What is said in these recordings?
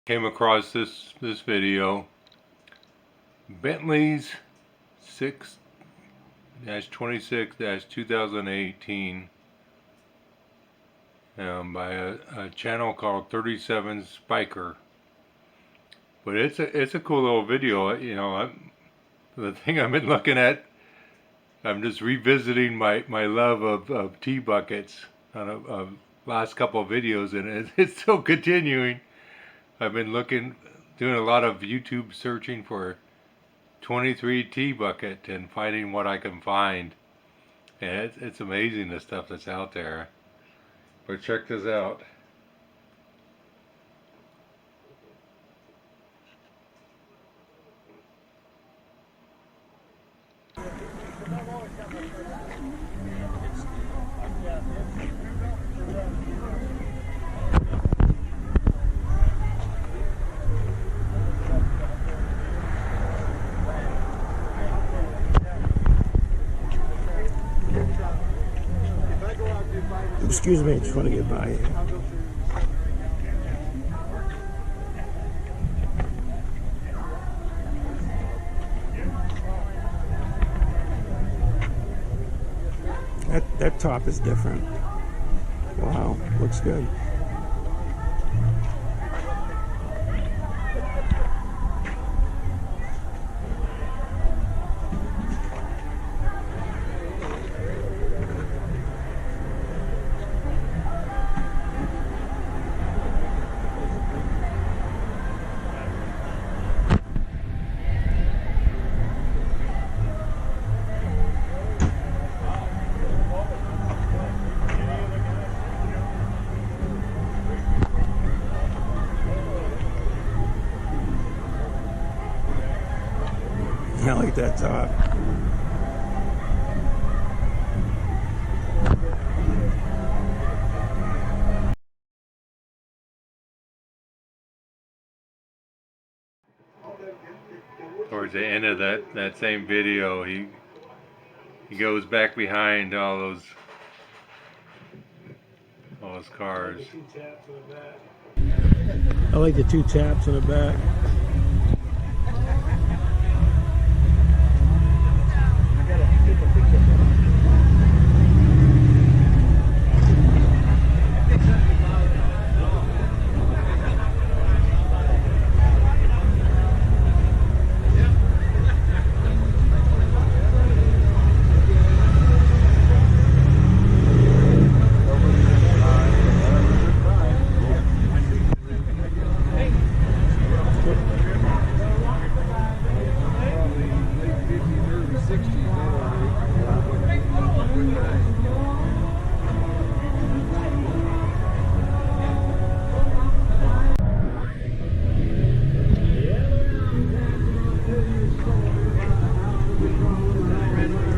came across this video, Bentley's 6-26-2018, by a channel called 37 Spiker. But it's a cool little video. You know, the thing I've been looking at, I'm just revisiting my love of tea buckets on a last couple of videos, and it's still continuing. I've been doing a lot of YouTube searching for 23 tea bucket and finding what I can find. And it's amazing the stuff that's out there. But check this out. Excuse me, just want to get by here. That top is different. Wow, looks good. I like that top. Towards the end of that same video, he goes back behind all those cars. I like the two taps in the back.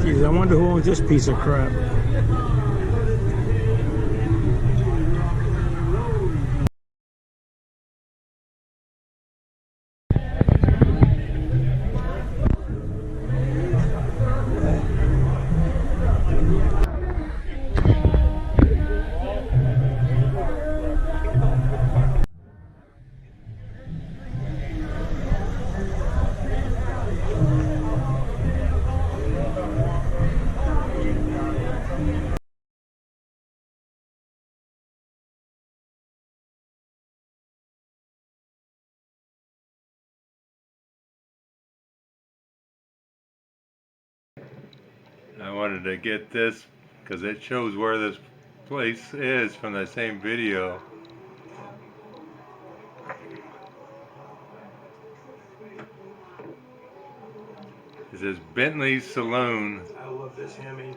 Geez, I wonder who owns this piece of crap. I wanted to get this because it shows where this place is from the same video. It says Bentley Saloon. I love this Hemi.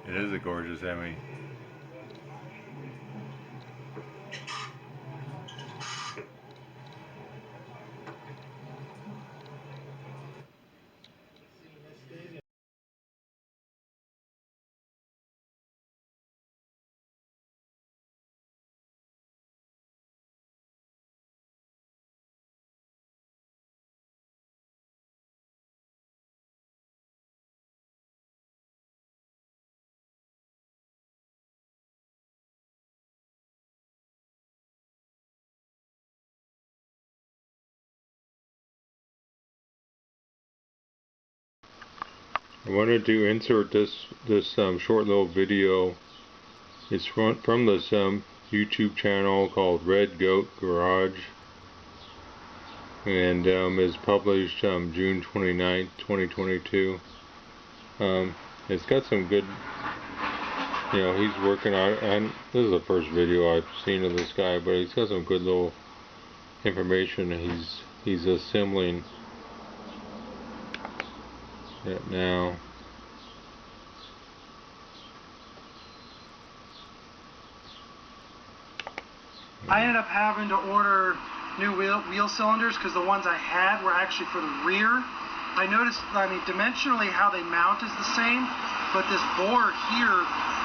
It is a gorgeous Hemi. I wanted to insert this short little video. It's from this YouTube channel called Red Goat Garage, and is published June 29th, 2022. It's got some good, he's working on it, and this is the first video I've seen of this guy, but he's got some good little information. He's assembling it now. I ended up having to order new wheel cylinders because the ones I had were actually for the rear. I noticed, dimensionally how they mount is the same, but this bore here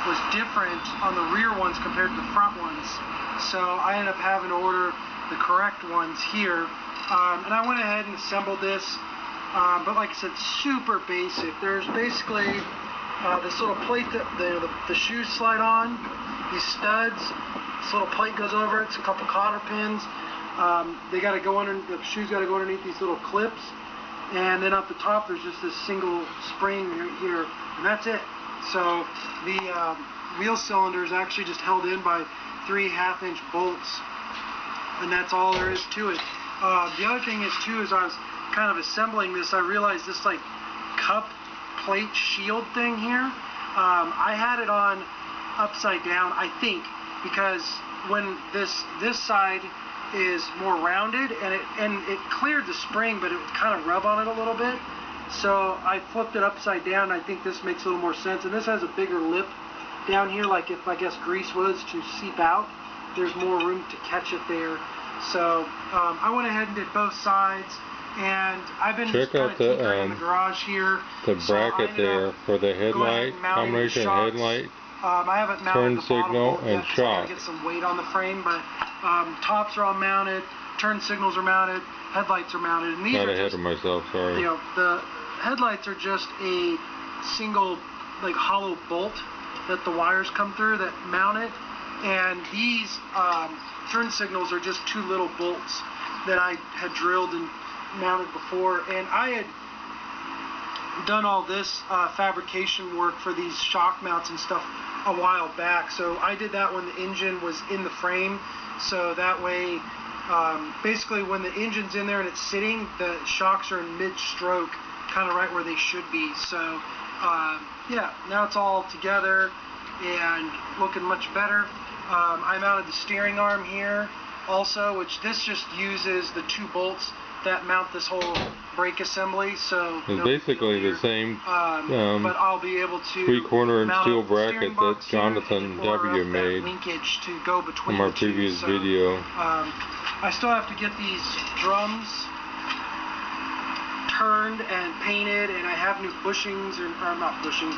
was different on the rear ones compared to the front ones. So I ended up having to order the correct ones here. And I went ahead and assembled this, but like I said, super basic. There's basically this little plate that the shoes slide on, these studs. This little plate goes over it. It's a couple cotter pins. They got to go under. The shoes got to go underneath these little clips, and then up the top there's just this single spring here, and that's it. So the wheel cylinder is actually just held in by 3 1/2-inch bolts, and that's all there is to it. The other thing is too, as I was kind of assembling this, I realized this like cup plate shield thing here. I had it on upside down, I think, because when this side is more rounded, and it cleared the spring, but it would kind of rub on it a little bit. So I flipped it upside down. I think this makes a little more sense, and this has a bigger lip down here, like if I guess grease was to seep out, there's more room to catch it there. So I went ahead and did both sides, and I've been check out in the garage here. The bracket there for the headlight, combination headlight, I haven't mounted turn the signal, and yet, shock. I get some weight on the frame, but tops are all mounted, turn signals are mounted, headlights are mounted, and these Got are ahead just, of myself, sorry. the headlights are just a single like hollow bolt that the wires come through that mount it, and these turn signals are just 2 little bolts that I had drilled and mounted before, and I had done all this fabrication work for these shock mounts and stuff a while back. So I did that when the engine was in the frame, so that way basically when the engine's in there and it's sitting, the shocks are in mid-stroke, kind of right where they should be. So yeah, now it's all together and looking much better. I mounted the steering arm here also, which this just uses the 2 bolts that mount this whole brake assembly. So it's basically the same but I'll be able to 3/4 inch steel bracket that Jonathan W. made linkage to go between from our previous video. I still have to get these drums turned and painted, and I have new bushings, or not bushings,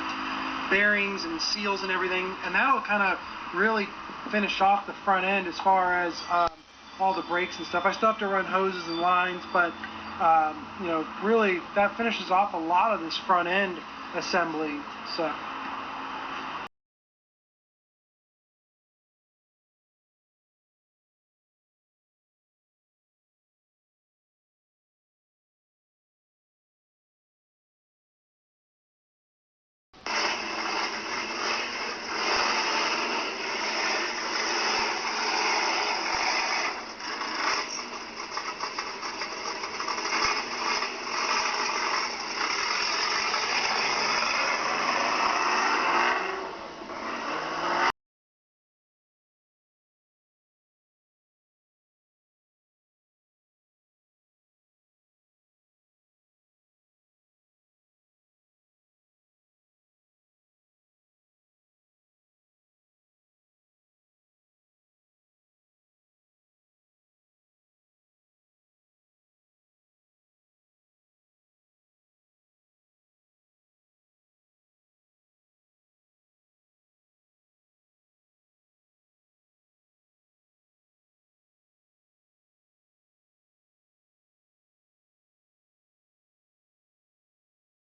bearings and seals and everything, and that'll kind of really finish off the front end as far as all the brakes and stuff. I still have to run hoses and lines, but really that finishes off a lot of this front end assembly. So